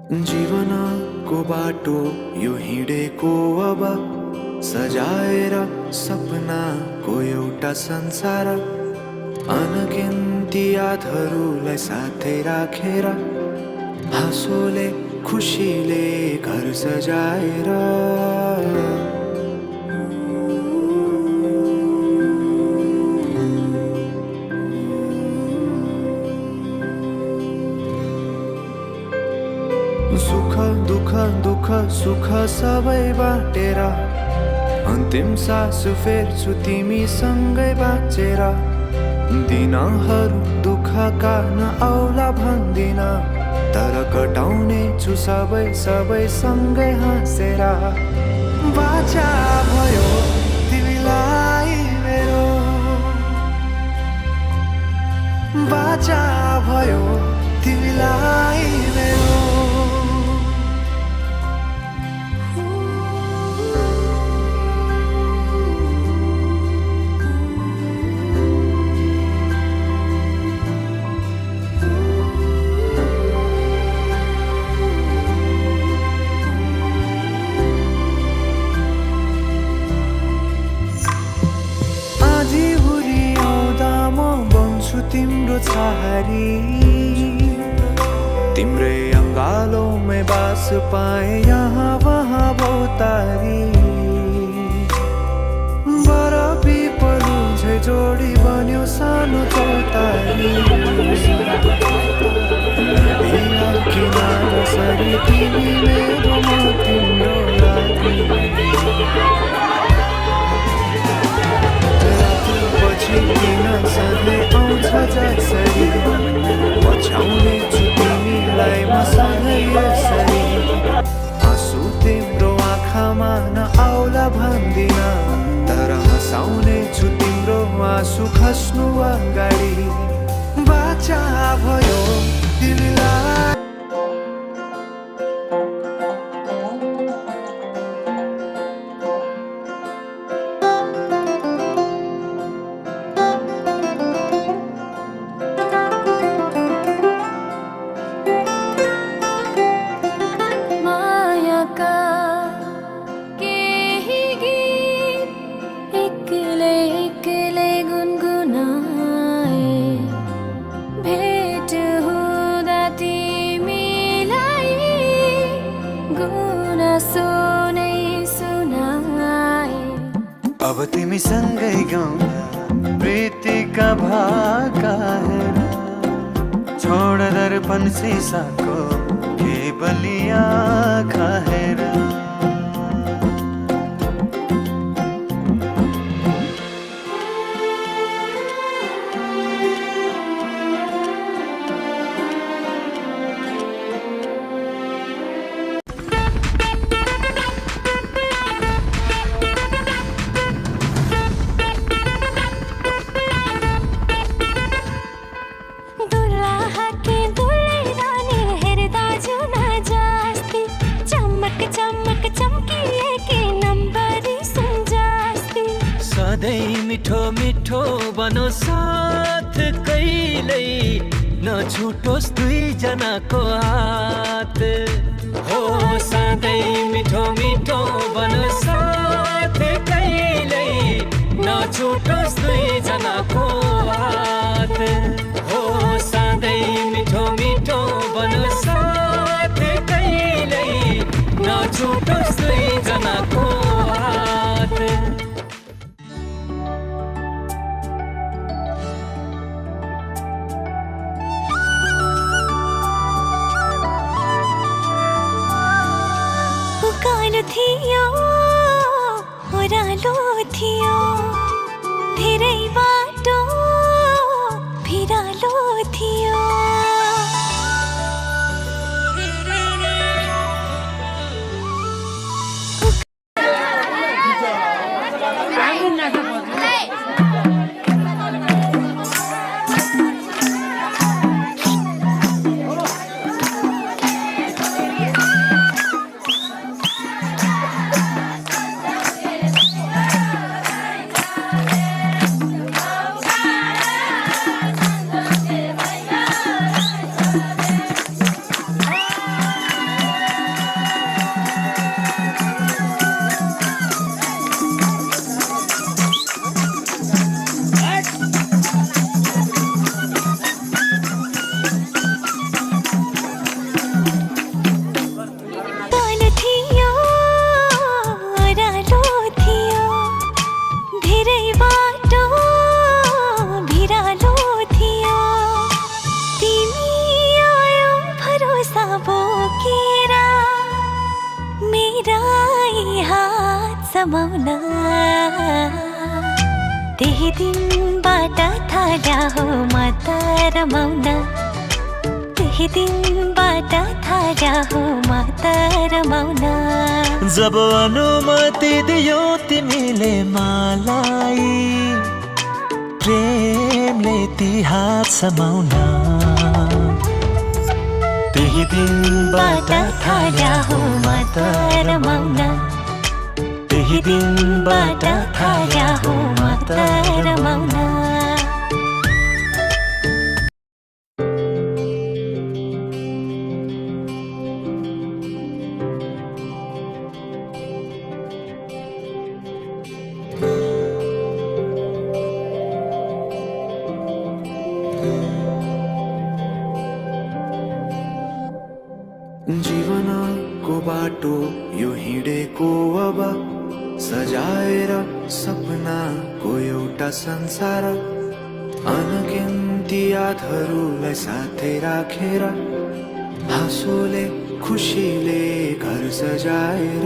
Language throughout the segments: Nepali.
जीवनको बाटो यो हिँडेको अब सजाएर सपनाको एउटा संसार अनगिन्ती यादहरूलाई साथै राखेर हाँसोले खुसीले घर सजाएर सुख दुःख दुःख सुख सबै बाटेर अन्तिम सास फेर्छु तिमीसँगै बाँचेर दिनहरू दुःखका नआउला भन्दिन तर कटाउने छु सबै सबै सँगै हाँसेर बाचा भयो तिमीलाई मेरो बाचा भयो तिमीलाई मेरो तिम्रो छहारी तिम्रै अङ्गालोमै बास पाए यहाँ वहाँ बहुतारी बरफी पलु झै जोडी बन्यो सानो चौतारी किनारा सरी तिमी मेरो म तिम्रो लागि पछि किन सधैँ आउँछ जसरी पछ्याउने छु तिमीलाई म सधैँ यसरी आँसु तिम्रो आँखामा नआउला भन्दिन तर हँसाउने छु तिम्रो आँसु खस्नु अगाडि बाचा भयो तिमीलाई अब तिमी सँगै गाउँदा प्रीतिका भाका हेर छोड दर्पण सिसाको केवली आँखा हेर सधैँ मिठो मिठो बनो साथ कहिल्यै नछुटोस् दुईजनाको हात हो सधैँ मिठो मिठो बनो साथ कहिल्यै नछुटोस् दुईजनाको हात हो सधैँ मिठो मिठो बनो साथ सानो थियो ओह्रालो थियो धेरै बाटो भिरालो थियो समाउन त्यही दिनबाट थाल्या हो म त रमाउन त्यही दिनबाट थाल्या हो म त रमाउन जब अनुमति दियो तिमीले मलाई प्रेमले ती हात समाउन त्यही दिनबाट थाल्या हो म त रमाउन त्यही दिनबाट थाल्या हो म त रमाउन जीवनको बाटो यो हिँडेको अब सजाएर सपनाको एउटा संसार अनगिन्ती यादहरूलाई साथै राखेर हाँसोले खुसीले घर सजाएर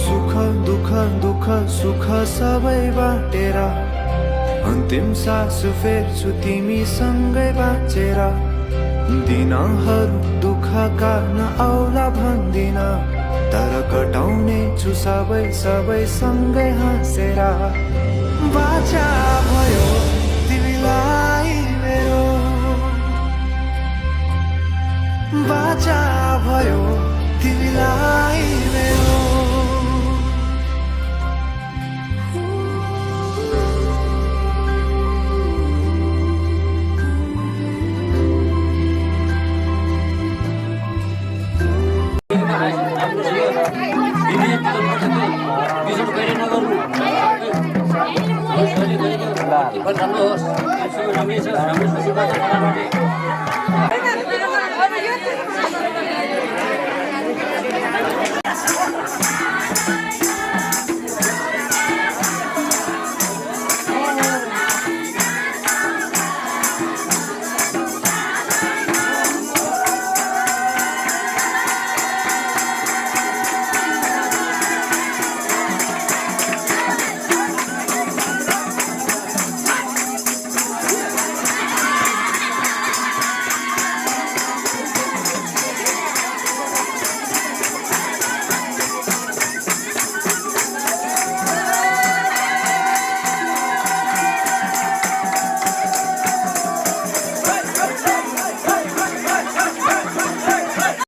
सुख दुःख दुःख सुख सबै बाटेर अन्तिम सास फेर्छु तिमीसँगै बाँचेर दिनहरू दुःखका नआउला भन्दिन तर कटाउने छु सबै सबै सँगै हाँसेर बाचा भयो तिमीलाई मेरो बाचा भयो तिमीलाई मेरो